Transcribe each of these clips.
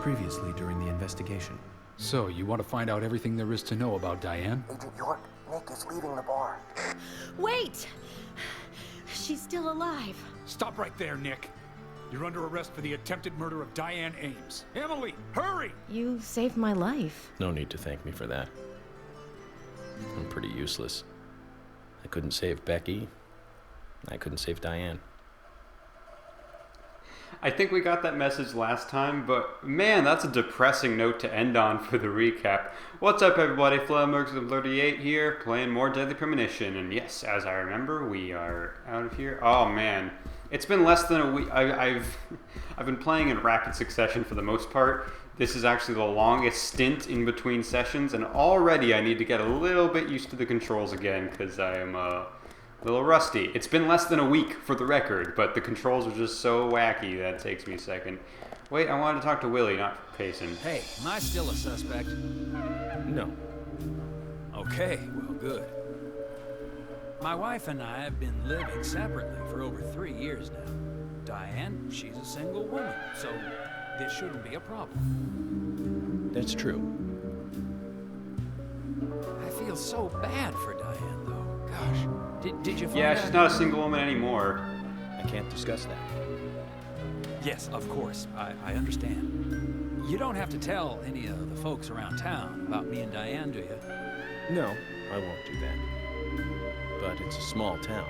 previously during the investigation. So, you want to find out everything there is to know about Diane? Agent York, Nick is leaving the bar. Wait! She's still alive. Stop right there, Nick. You're under arrest for the attempted murder of Diane Ames. Emily, hurry! You saved my life. No need to thank me for that. I'm pretty useless. I couldn't save Becky. I couldn't save Diane. I think we got that message last time, but man, that's a depressing note to end on for the recap. What's up, everybody? Flammergs38 here, playing more Deadly Premonition. And yes, as I remember, we are out of here. Oh man, it's been less than a week. I've been playing in rapid succession for the most part. This is actually the longest stint in between sessions, and already I need to get a little bit used to the controls again because I am a little rusty. It's been less than a week for the record, but the controls are just so wacky that it takes me a second. Wait, I wanted to talk to Willie, not Payson. Hey, am I still a suspect? No. Okay, well, good. My wife and I have been living separately for over 3 years now. Diane, she's a single woman, so this shouldn't be a problem. That's true. I feel so bad for Diane, though. Gosh. Did you find Yeah, out? she's not a single woman anymore. I can't discuss that. Yes, of course. I understand. You don't have to tell any of the folks around town about me and Diane, do you? No, I won't do that. But it's a small town.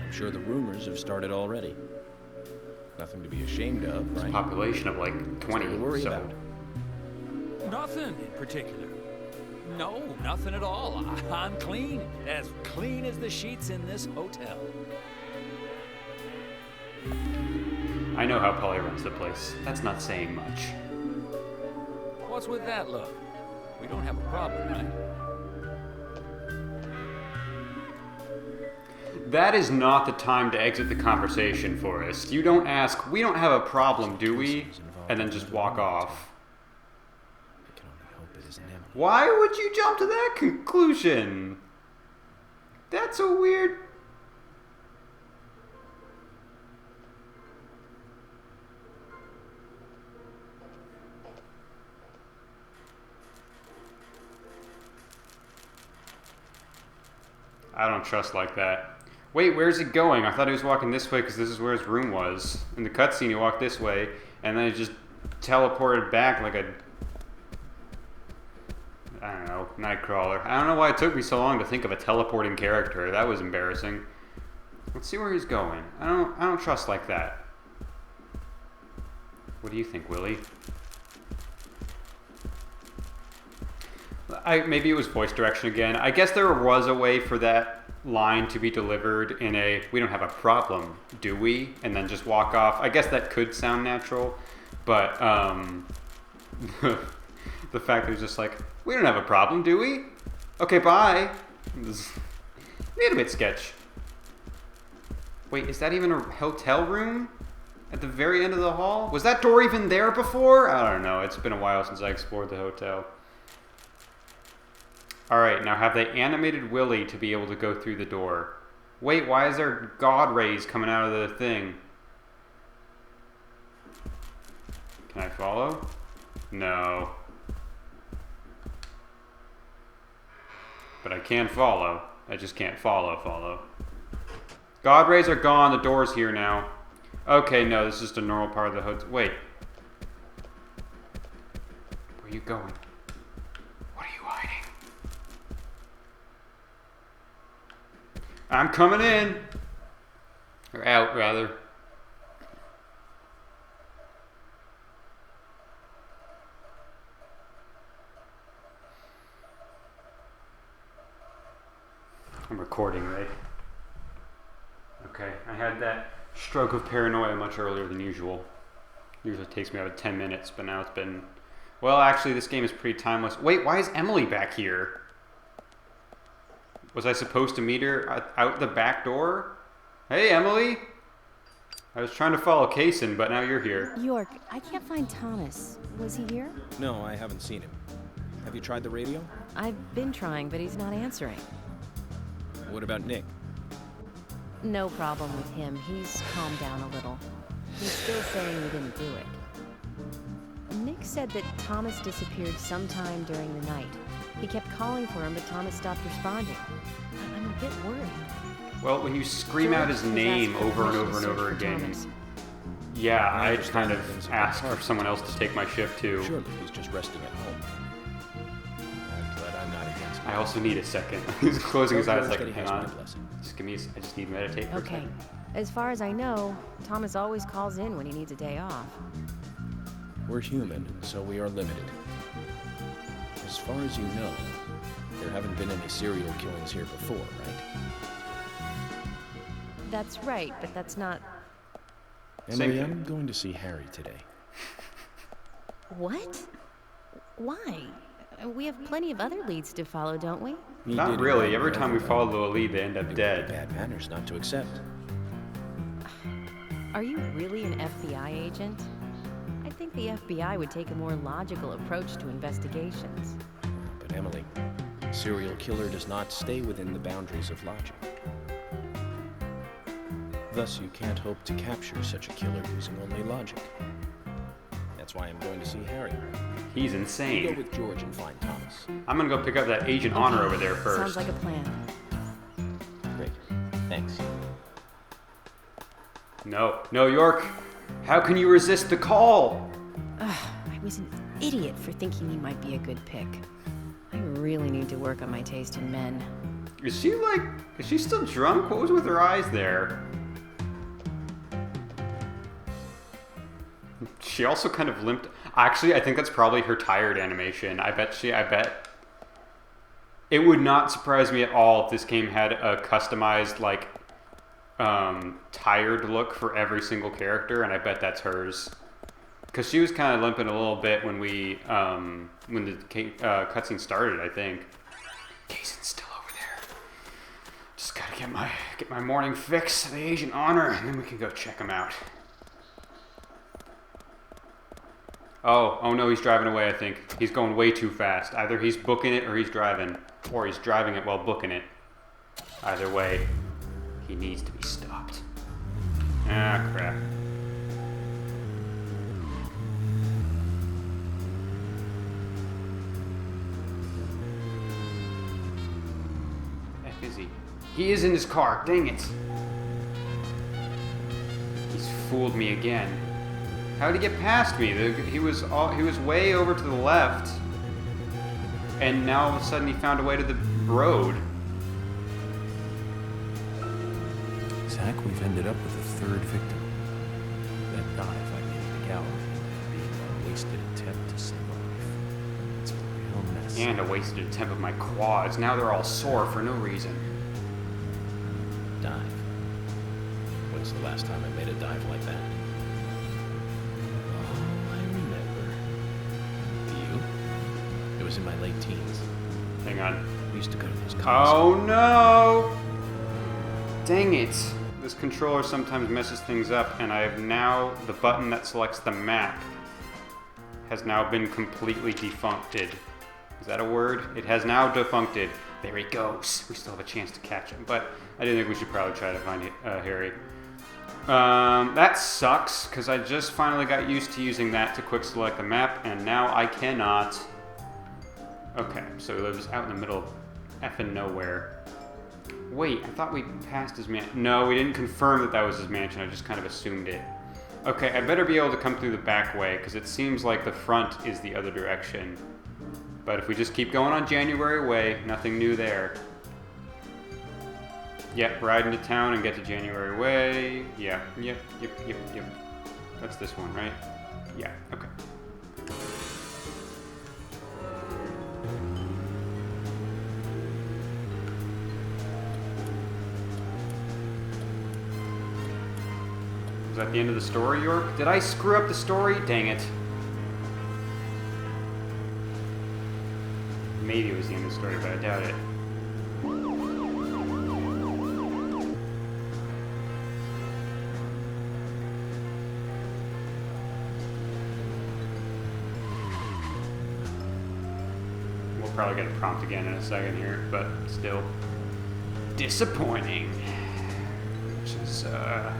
I'm sure the rumors have started already. Nothing to be ashamed of, right? Population of like 20. Nothing to worry so. about. Nothing in particular. No, nothing at all. I'm clean as the sheets in this hotel. I know how Polly runs the place. That's not saying much. What's with that look? We don't have a problem, right? That is not the time to exit the conversation, Forrest. You don't ask, we don't have a problem, do we? And then just walk off. I can only hope it isn't Emily. Why would you jump to that conclusion? That's a weird... I don't trust like that. Wait, where's he going? I thought he was walking this way because this is where his room was. In the cutscene, he walked this way, and then he just teleported back like a... I don't know, Nightcrawler. I don't know why it took me so long to think of a teleporting character. That was embarrassing. Let's see where he's going. I don't trust like that. What do you think, Willie? Maybe it was voice direction again. I guess there was a way for that line to be delivered in a, we don't have a problem, do we? And then just walk off. I guess that could sound natural, but the fact that it's just like, we don't have a problem, do we? Okay, bye. This is a little bit sketch. Wait, is that even a hotel room? At the very end of the hall? Was that door even there before? I don't know. It's been a while since I explored the hotel. Alright, now have they animated Willie to be able to go through the door? Wait, why is there God rays coming out of the thing? Can I follow? No. But I can follow. I just can't follow. God rays are gone, the door's here now. Okay, no, this is just a normal part of the hotel. Wait. Where are you going? What are you hiding? I'm coming in. Or out, rather. I'm recording, right? Okay, I had that stroke of paranoia much earlier than usual. Usually it takes me about 10 minutes, but now it's been... Well, actually, this game is pretty timeless. Wait, why is Emily back here? Was I supposed to meet her out the back door? Hey, Emily! I was trying to follow Kaysen, but now you're here. York, I can't find Thomas. Was he here? No, I haven't seen him. Have you tried the radio? I've been trying, but he's not answering. What about Nick? No problem with him. He's calmed down a little. He's still saying we didn't do it. Nick said that Thomas disappeared sometime during the night. He kept calling for him, but Thomas stopped responding. I'm a bit worried. Well, when you scream out his name over and over and over again, yeah, I kind of asked for someone else to take my shift too. Surely he's just resting at home. But I'm not against it. I also need a second. He's closing his eyes like, That he hang has my on. blessing. Just give me, I just need to meditate for a Okay. second. As far as I know, Thomas always calls in when he needs a day off. We're human, so we are limited. As far as you know, there haven't been any serial killings here before, right? That's right, but that's not... Emily, thing. I'm going to see Harry today. What? Why? We have plenty of other leads to follow, don't we? He Not did really. invite Every me time we over, follow but the lead, they end up it would be dead. bad manners not to accept. Are you really an FBI agent? I think the FBI would take a more logical approach to investigations. But Emily, a serial killer does not stay within the boundaries of logic. Thus, you can't hope to capture such a killer using only logic. That's why I'm going to see Harry. He's You go insane. with George and find Thomas. I'm gonna go pick up that Agent Honor over there first. Sounds like a plan. Great. Thanks. No, York. How can you resist the call? I was an idiot for thinking you might be a good pick. I really need to work on my taste in men. Is she still drunk? What was with her eyes there? She also kind of limped. Actually, I think that's probably her tired animation. I bet. It would not surprise me at all if this game had a customized, like, tired look for every single character, and I bet that's hers. Because she was kind of limping a little bit when when the cutscene started, I think. Kaysen's still over there. Just gotta get my morning fix, the Agent Honor, and then we can go check him out. Oh no, he's driving away, I think. He's going way too fast. Either he's booking it or he's driving. Or he's driving it while booking it. Either way, he needs to be stopped. Ah, crap. F is he? He is in his car, dang it. He's fooled me again. How did he get past me? He was way over to the left, and now all of a sudden he found a way to the road. Zach, we've ended up with a third victim. That dive I made in the gallery being a wasted attempt to save a life. It's a real mess. And a wasted attempt of my quads. Now they're all sore for no reason. Dive. When's the last time I made a dive like that? Oh, I remember. Do you? It was in my late teens. Hang on. We used to go to those concerts. Oh no! Dang it. This controller sometimes messes things up, and I have now, the button that selects the map has now been completely defuncted. Is that a word? It has now defuncted. There he goes. We still have a chance to catch him, but I do think we should probably try to find Harry. That sucks, because I just finally got used to using that to quick select the map, and now I cannot. Okay, so he lives out in the middle of effing nowhere. Wait, I thought we passed his mansion. No, we didn't confirm that that was his mansion. I just kind of assumed it. Okay, I better be able to come through the back way, because it seems like the front is the other direction. But if we just keep going on January Way, nothing new there. Yep, ride into town and get to January Way. Yeah, yep. That's this one, right? Yeah, okay. Was that the end of the story, York? Did I screw up the story? Dang it. Maybe it was the end of the story, but I doubt it. We'll probably get a prompt again in a second here, but still disappointing. Which is a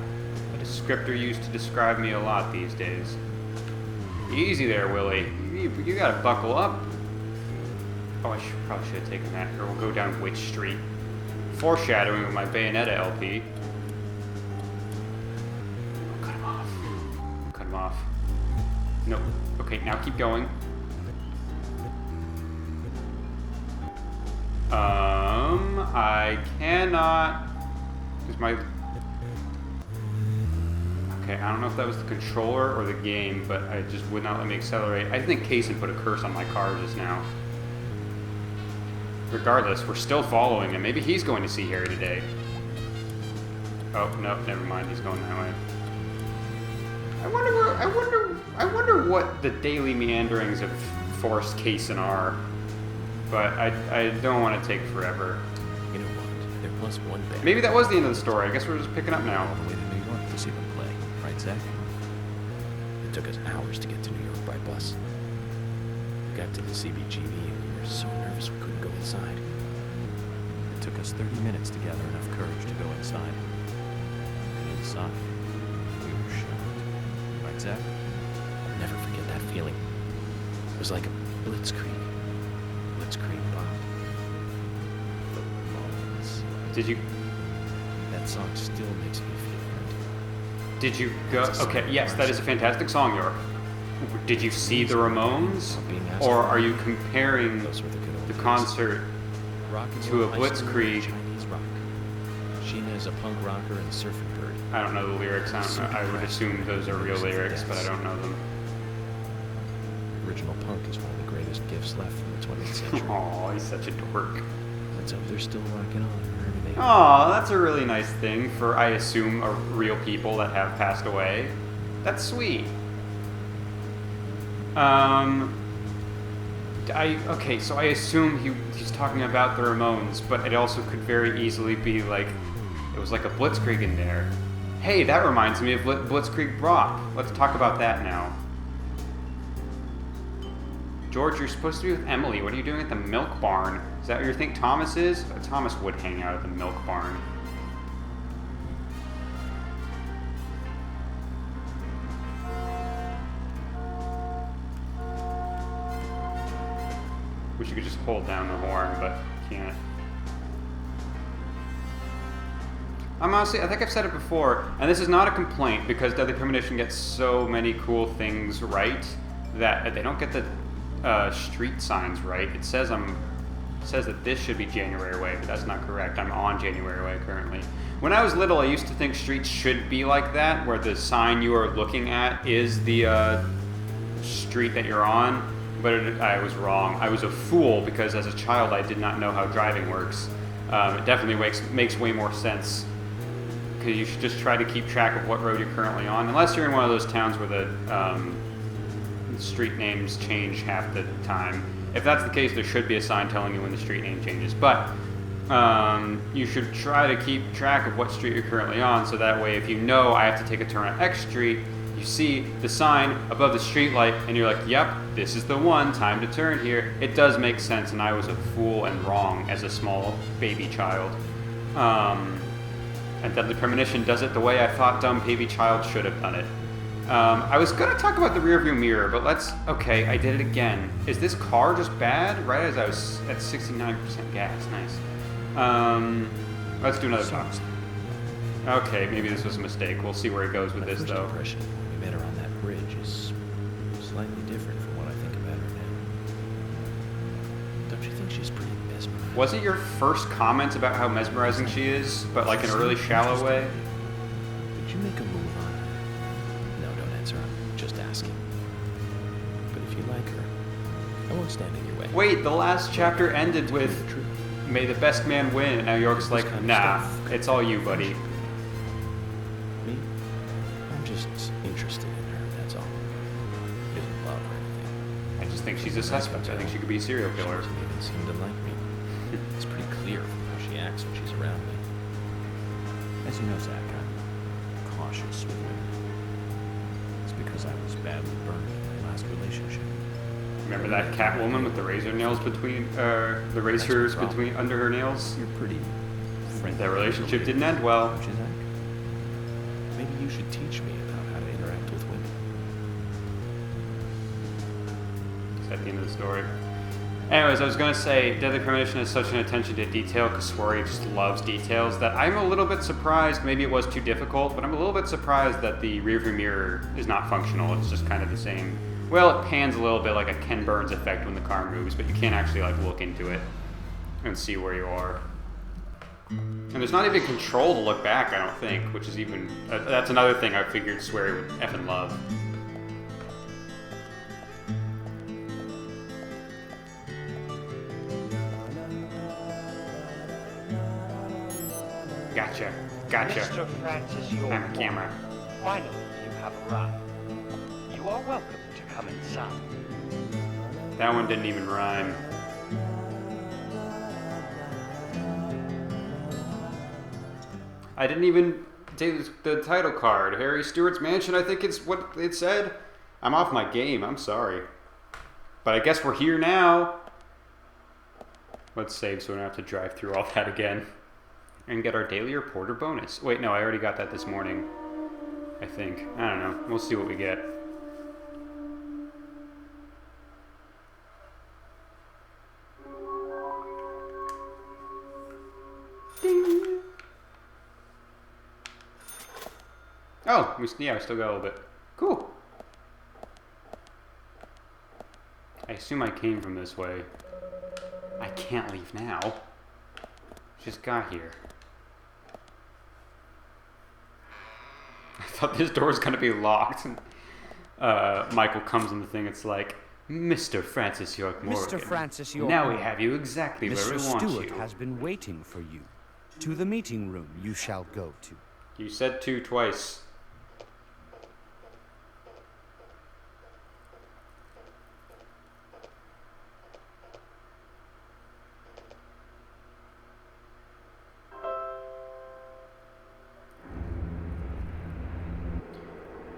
descriptor used to describe me a lot these days. Easy there, Willie. You gotta buckle up. Oh, probably should have taken that. Or we'll go down Witch Street. Foreshadowing with my Bayonetta LP. Cut him off. Cut him off. Nope. Okay, now keep going. I cannot... Is my... Okay, I don't know if that was the controller or the game, but I just would not let me accelerate. I think Kaysen put a curse on my car just now. Regardless, we're still following him. Maybe he's going to see Harry today. Oh, no, never mind. He's going that way. I wonder what the daily meanderings of Forest Kaysen are. But I don't want to take forever. You know what? They're plus one band. Maybe that was the end of the story. I guess we're just picking up now. All the way to New York to see them play. Right, Zach? It took us hours to get to New York by bus. We got to the CBGB and we were so nervous we couldn't go inside. It took us 30 minutes to gather enough courage to go inside. And inside, we were shocked. Right, Zach? I'll never forget that feeling. It was like a blitzkrieg. Blitzkrieg bomb. The moments. Did you... That song still makes me feel good. Did you go... Okay, yes, that is a fantastic song, York. Did you see the Ramones? Or are you comparing Those were the good old the days. concert Rock and to roll a high school blitzkrieg? Chinese rock. Sheena is a punk rocker and a surfing bird. I don't know the lyrics. I don't know. I would assume those are real lyrics, but I don't know them. Original punk is one of the greatest gifts left from the 20th century. Aw, he's such a dork. Let's hope they're still rocking on wherever they are. Aw, that's a really nice thing for, I assume, real people that have passed away. That's sweet. Okay, so I assume he's talking about the Ramones, but it also could very easily be like, it was like a blitzkrieg in there. Hey, that reminds me of Blitzkrieg Rock. Let's talk about that now. George, you're supposed to be with Emily. What are you doing at the milk barn? Is that where you think Thomas is? Thomas would hang out at the milk barn. Wish you could just hold down the horn, but can't. I think I've said it before, and this is not a complaint because Deadly Premonition gets so many cool things right that they don't get the street signs right. It says that this should be January Way, but that's not correct. I'm on January Way currently. When I was little, I used to think streets should be like that, where the sign you are looking at is the street that you're on. But I was wrong. I was a fool because as a child I did not know how driving works. It definitely makes way more sense because you should just try to keep track of what road you're currently on, unless you're in one of those towns where the street names change half the time. If that's the case, there should be a sign telling you when the street name changes. But you should try to keep track of what street you're currently on, so that way if you know I have to take a turn on X Street, you see the sign above the street light, and you're like, yep, this is the one, time to turn here. It does make sense, and I was a fool and wrong as a small baby child. And Deadly Premonition does it the way I thought dumb baby child should have done it. I was going to talk about the rearview mirror, but okay, I did it again. Is this car just bad? Right as I was at 69% gas, nice. Let's do another talk. Okay, maybe this was a mistake. We'll see where it goes with this, though. My first impression when we met her on that bridge is slightly different from what I think about her now. Don't you think she's pretty mesmerizing? Wasn't your first comment about how mesmerizing she is, but like in a really shallow way? Did you make a move on her? No, don't answer. I'm just asking. But if you like her, I won't stand in your way. Wait, the last chapter ended with, "May the best man win," and now York's like, nah, it's all you, buddy. Me? I'm just interested in her, that's all. She doesn't love or anything. I just think she's a suspect. I think she could be a serial She killer. doesn't even seem to like me. It's pretty clear from how she acts when she's around me. As you know, Zach, I'm cautious with women. It's because I was badly burned in my last relationship. Remember that Catwoman with the razor nails the razors between under her nails? You're pretty friendly. That relationship didn't end well. Don't you, Zach? Maybe you should teach me about how to interact with women. at the end of the story. Anyways, I was going to say, Deadly Premonition has such an attention to detail, because Swery just loves details, that I'm a little bit surprised, maybe it was too difficult, but I'm a little bit surprised that the rearview mirror is not functional. It's just kind of the same. Well, it pans a little bit like a Ken Burns effect when the car moves, but you can't actually like look into it and see where you are. And there's not even control to look back, I don't think, which is even... that's another thing I figured Swery would effing love. Gotcha. Mr. Francis York, I'm a camera. finally you have arrived. You are welcome to come inside. That one didn't even rhyme. I didn't even take the title card. Harry Stewart's Mansion, I think it's what it said. I'm off my game, I'm sorry. But I guess we're here now. Let's save so we don't have to drive through all that again. And get our daily reporter bonus. Wait, no, I already got that this morning. I think. I don't know. We'll see what we get. Ding. Oh, we still got a little bit. Cool. I assume I came from this way. I can't leave now. Just got here. I thought this door was going to be locked. Michael comes in the thing. It's like, Mr. Francis York Morgan. Mr. Francis York Now we Morgan. have you exactly where we Mr. want Stewart you. has been waiting for you. To the meeting room you shall go to. You said to twice.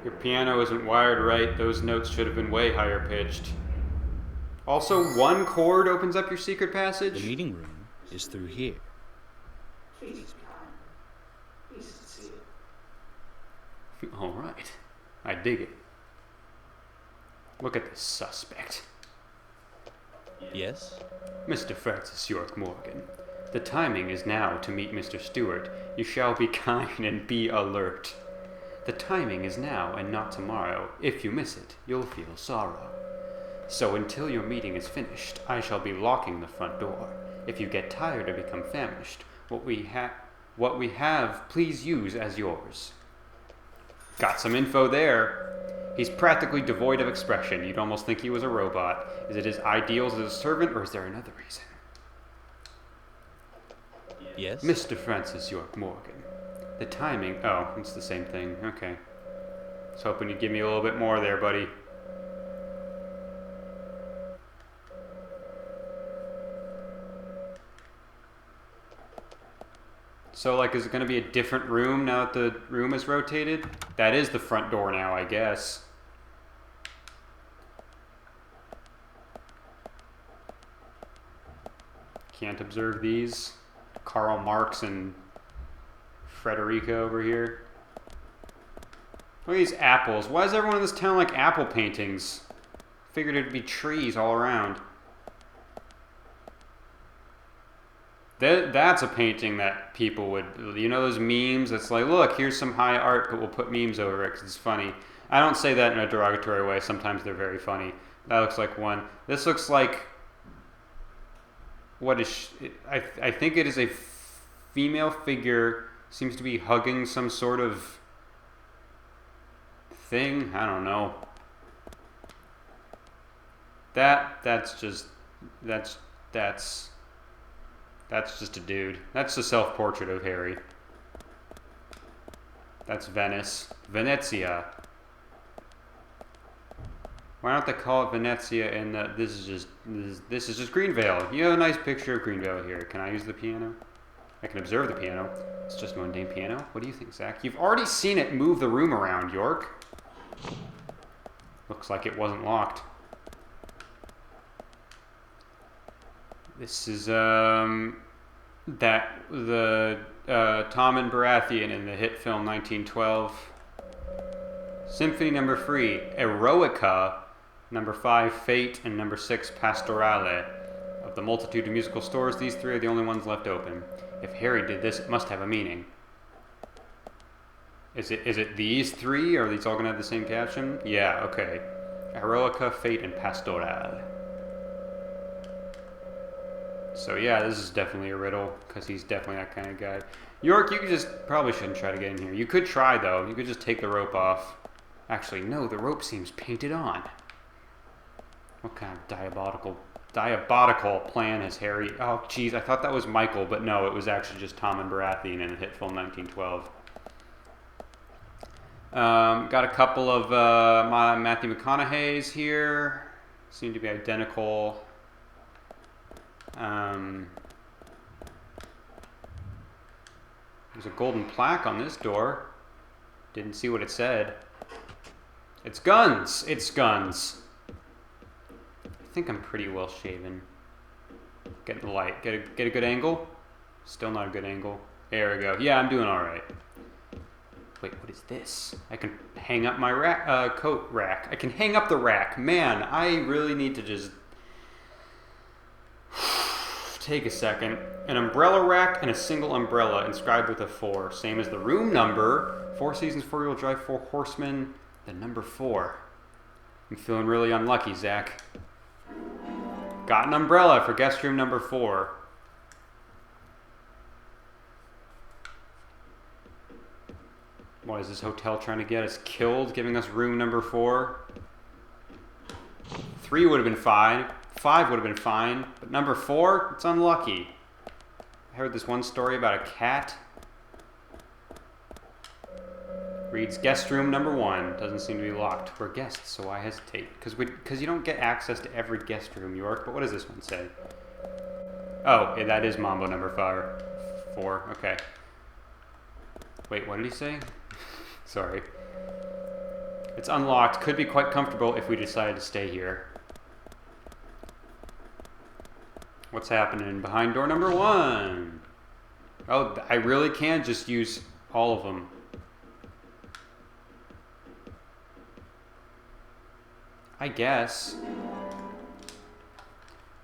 Your piano isn't wired right. Those notes should have been way higher pitched. Also, one chord opens up your secret passage. The meeting room is through here. All right. I dig it. Look at this suspect. Yes? Mr. Francis York Morgan. The timing is now to meet Mr. Stewart. You shall be kind and be alert. The timing is now and not tomorrow. If you miss it, you'll feel sorrow. So until your meeting is finished, I shall be locking the front door. If you get tired or become famished, what we have, please use as yours. Got some info there. He's practically devoid of expression. You'd almost think he was a robot. Is it his ideals as a servant, or is there another reason? Yes? Mr. Francis York Morgan. The timing... Oh, it's the same thing. Okay. I was hoping you'd give me a little bit more there, buddy. So, like, is it going to be a different room now that the room is rotated? That is the front door now, I guess. Can't observe these. Karl Marx and Frederica over here. Look at these apples. Why does everyone in this town like apple paintings? Figured it'd be trees all around. That's a painting that people would... You know those memes? It's like, look, here's some high art, but we'll put memes over it because it's funny. I don't say that in a derogatory way. Sometimes they're very funny. That looks like one. This looks like... What is... I think it is a female figure. Seems to be hugging some sort of thing. I don't know. That's just a dude. That's a self-portrait of Harry. That's Venice. Venezia. Why don't they call it Venezia and this is just Greenvale. You have a nice picture of Greenvale here. Can I use the piano? I can observe the piano. It's just a mundane piano. What do you think, Zach? You've already seen it move the room around, York. Looks like it wasn't locked. This is the Tommen Baratheon in the hit film 1912. Symphony Number 3, Eroica, number 5, Fate, and number 6, Pastorale. Of the multitude of musical stores, these 3 are the only ones left open. If Harry did this, it must have a meaning. Is it these 3? Are these all going to have the same caption? Yeah, okay. Eroica, Fate, and Pastorale. So yeah, this is definitely a riddle, because he's definitely that kind of guy. York, you probably shouldn't try to get in here. You could try, though. You could just take the rope off. Actually, no, the rope seems painted on. What kind of diabolical plan has Harry... Oh, geez, I thought that was Michael, but no, it was actually just Tommen Baratheon in a hit film 1912. Got a couple of Matthew McConaughey's here. Seem to be identical. There's a golden plaque on this door. Didn't see what it said. It's guns! It's guns! I think I'm pretty well shaven. Get the light. Get a good angle? Still not a good angle. There we go. Yeah, I'm doing alright. Wait, what is this? I can hang up my coat rack. I can hang up the rack. Man, I really need to just take a second. An umbrella rack and a single umbrella inscribed with a 4. Same as the room number. 4 seasons, 4-wheel drive, 4 horsemen. The number 4. I'm feeling really unlucky, Zach. Got an umbrella for guest room number 4. What is this hotel trying to get us killed, giving us room number 4? 3 would have been fine. 5 would have been fine. But number 4, it's unlucky. I heard this one story about a cat. Reads guest room number 1. Doesn't seem to be locked. We're guests, so I hesitate. Because you don't get access to every guest room, York. But what does this one say? Oh, yeah, that is Mambo number 4. Okay. Wait, what did he say? Sorry. It's unlocked. Could be quite comfortable if we decided to stay here. What's happening behind door number 1? Oh, I really can just use all of them. I guess.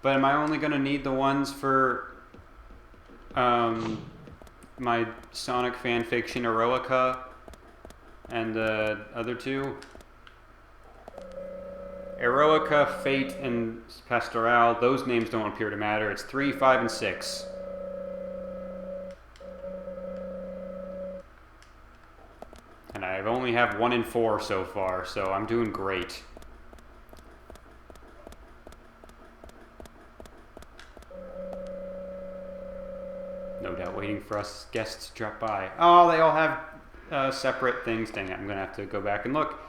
But am I only going to need the ones for my Sonic fanfiction Eroica and the other 2? Eroica, Fate, and Pastoral, those names don't appear to matter. It's 3, 5, and 6. And I only have 1 and 4 so far, so I'm doing great. No doubt waiting for us guests to drop by. Oh, they all have separate things. Dang it, I'm going to have to go back and look.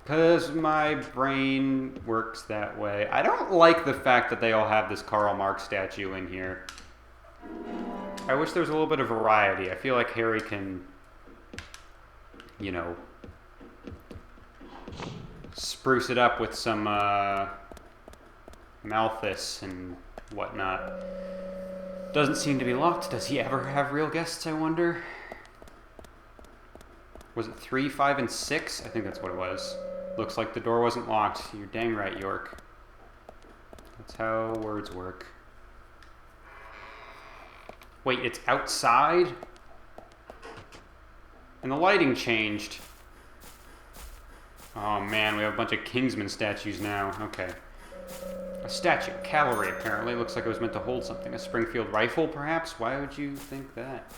Because my brain works that way. I don't like the fact that they all have this Karl Marx statue in here. I wish there was a little bit of variety. I feel like Harry can, you know, spruce it up with some Malthus and whatnot. Doesn't seem to be locked. Does he ever have real guests, I wonder? Was it 3, 5, and 6? I think that's what it was. Looks like the door wasn't locked. You're dang right, York. That's how words work. Wait, it's outside? And the lighting changed. Oh man, we have a bunch of Kingsman statues now. Okay. A statue. Cavalry, apparently. Looks like it was meant to hold something. A Springfield rifle, perhaps? Why would you think that?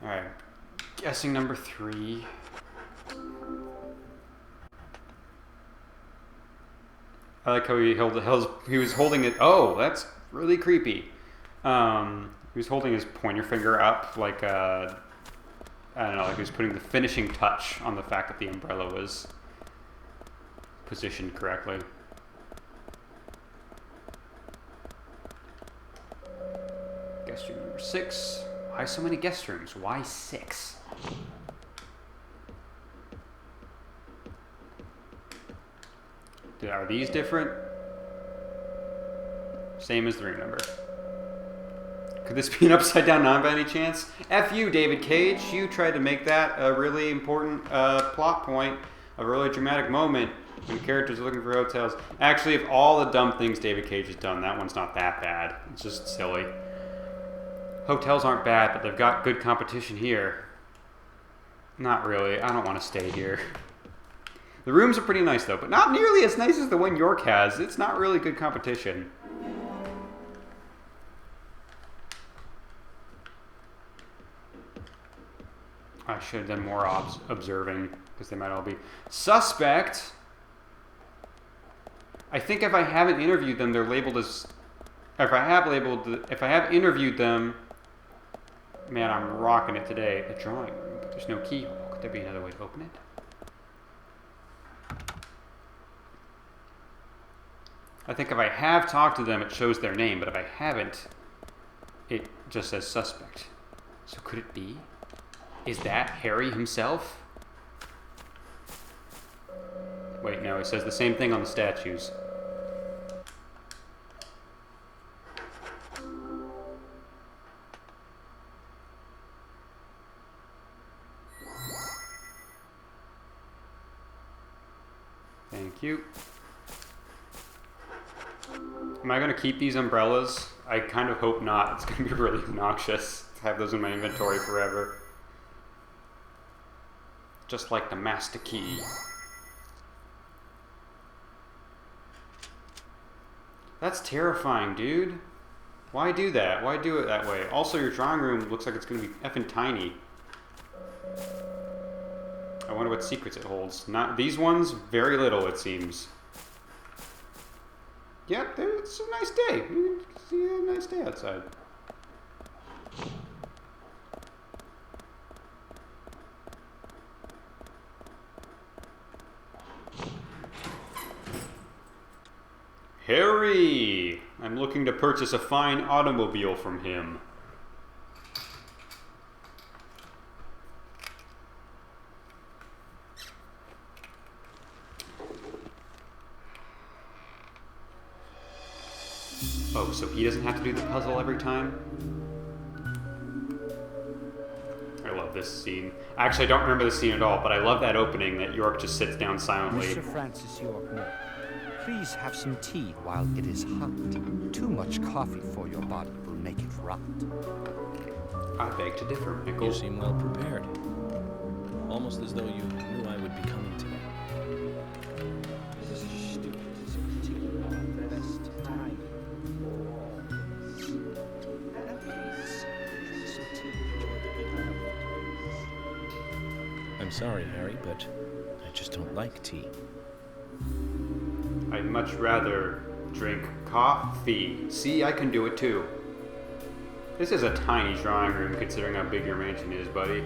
Alright. Guessing number 3. I like how he was holding it. Oh, that's really creepy. He was holding his pointer finger up like I don't know, like he was putting the finishing touch on the fact that the umbrella was positioned correctly. Guest room number 6. Why so many guest rooms? Why 6? Are these different? Same as the room number. Could this be an upside down 9 by any chance? F you, David Cage. You tried to make that a really important plot point, a really dramatic moment when characters are looking for hotels. Actually, of all the dumb things David Cage has done, that one's not that bad. It's just silly. Hotels aren't bad, but they've got good competition here. Not really. I don't want to stay here. The rooms are pretty nice, though, but not nearly as nice as the one York has. It's not really good competition. I should have done more observing, because they might all be suspect. I think if I haven't interviewed them, they're labeled as... If I have interviewed them... Man, I'm rocking it today. The drawing room, but there's no keyhole. Could there be another way to open it? I think if I have talked to them, it shows their name, but if I haven't, it just says suspect. So could it be? Is that Harry himself? Wait, no, it says the same thing on the statues. Thank you. Am I going to keep these umbrellas? I kind of hope not. It's going to be really obnoxious to have those in my inventory forever. Just like the master key. That's terrifying, dude. Why do that? Why do it that way? Also, your drawing room looks like it's going to be effing tiny. I wonder what secrets it holds. Not these ones, very little it seems. Yep, it's a nice day. You can see a nice day outside. Harry! I'm looking to purchase a fine automobile from him. Oh, so he doesn't have to do the puzzle every time? I love this scene. Actually, I don't remember the scene at all, but I love that opening that York just sits down silently. Mr. Francis York Moore, please have some tea while it is hot. Too much coffee for your body will make it rot. I beg to differ, You Nickel. seem well prepared. Almost as though you knew I would be coming today. I'm sorry, Harry, but I just don't like tea. I'd much rather drink coffee. See, I can do it too. This is a tiny drawing room considering how big your mansion is, buddy.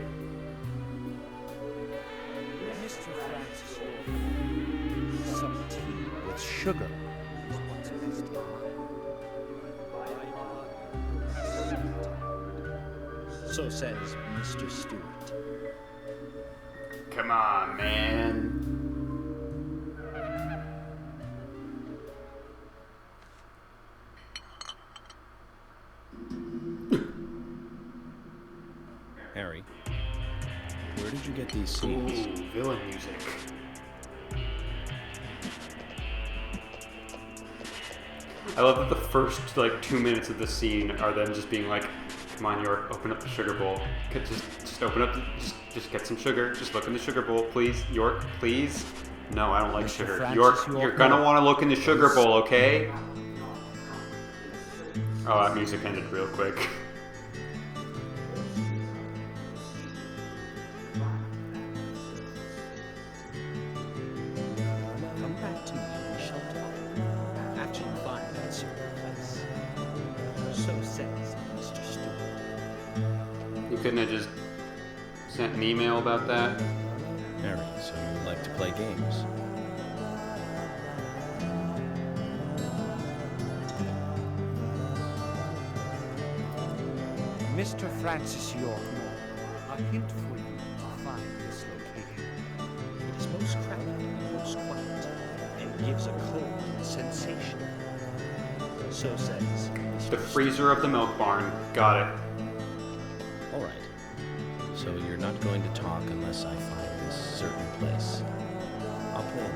Mr. Francis York, some tea with sugar is what's best in life. So says Mr. Stewart. Come on, man. Harry, where did you get these scenes? Ooh, villain music. I love that the first, 2 minutes of the scene are them just being like, come on, York, open up the sugar bowl. Just open up just get some sugar. Just look in the sugar bowl, please. York, please. No, I don't like Mr. sugar. Francis York, York you're gonna Moore. want to look in the sugar bowl, okay? Oh, that music ended real quick. Come back to me, we shall talk. After you find that certain place. So says Mr. Stewart. You couldn't have just sent an email about that? Harry, so you like to play games? Mr. Francis York Moore, a hint for you to find this location. It is most crowded and most quiet, and gives a cold sensation. So says Mr. The freezer of the milk barn. Got it. All right. So you're not going to talk unless I find this certain place. I'll play it.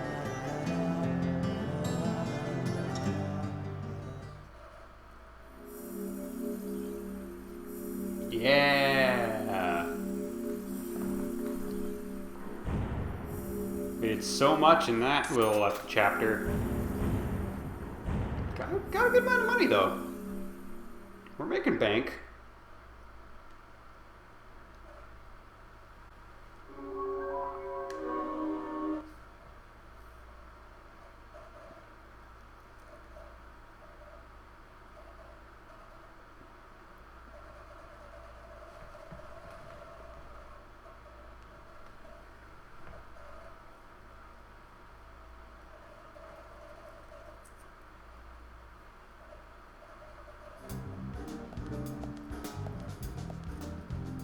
Yeah. It's so much in that little chapter. Got a good amount of money though. We're making bank.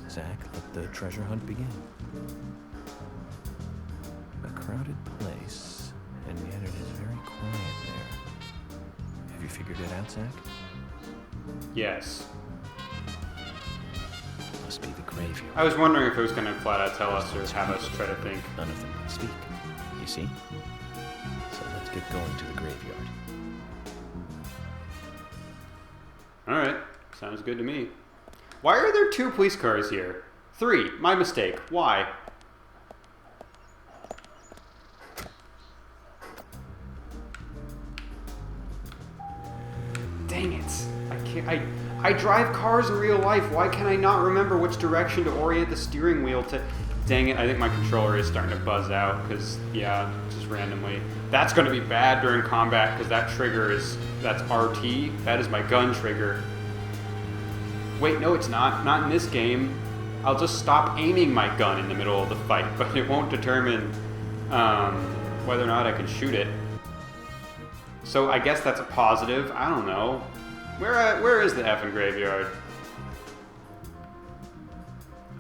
Zach, let the treasure hunt begin. A crowded place, and yet it is very quiet there. Have you figured it out, Zach? Yes. Must be the graveyard. I was wondering if it was going to flat out tell us or have us try to think. None of them can speak. You see? So let's get going to the graveyard. Alright, sounds good to me. Why are there 2 police cars here? 3, my mistake. Why? Dang it. I can't. I drive cars in real life. Why can I not remember which direction to orient the steering wheel to? Dang it, I think my controller is starting to buzz out because, yeah, just randomly. That's going to be bad during combat because that trigger is, that's RT. That is my gun trigger. Wait, no it's not. Not in this game. I'll just stop aiming my gun in the middle of the fight, but it won't determine whether or not I can shoot it. So I guess that's a positive. I don't know. Where is the effing graveyard?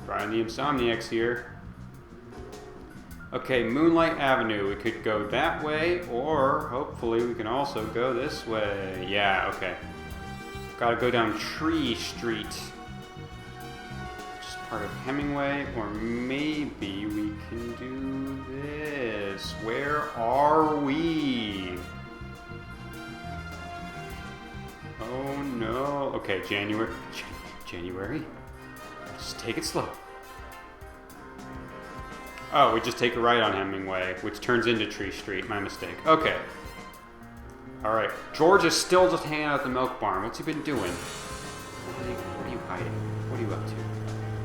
Brian the Insomniac's here. Okay, Moonlight Avenue. We could go that way, or hopefully we can also go this way. Yeah, okay. Gotta go down Tree Street. Just part of Hemingway, or maybe we can do this. Where are we? Oh no. Okay, January. Just take it slow. Oh, we just take a right on Hemingway, which turns into Tree Street. My mistake. Okay. Alright. George is still just hanging out at the milk barn. What's he been doing? What are you hiding? What are you up to?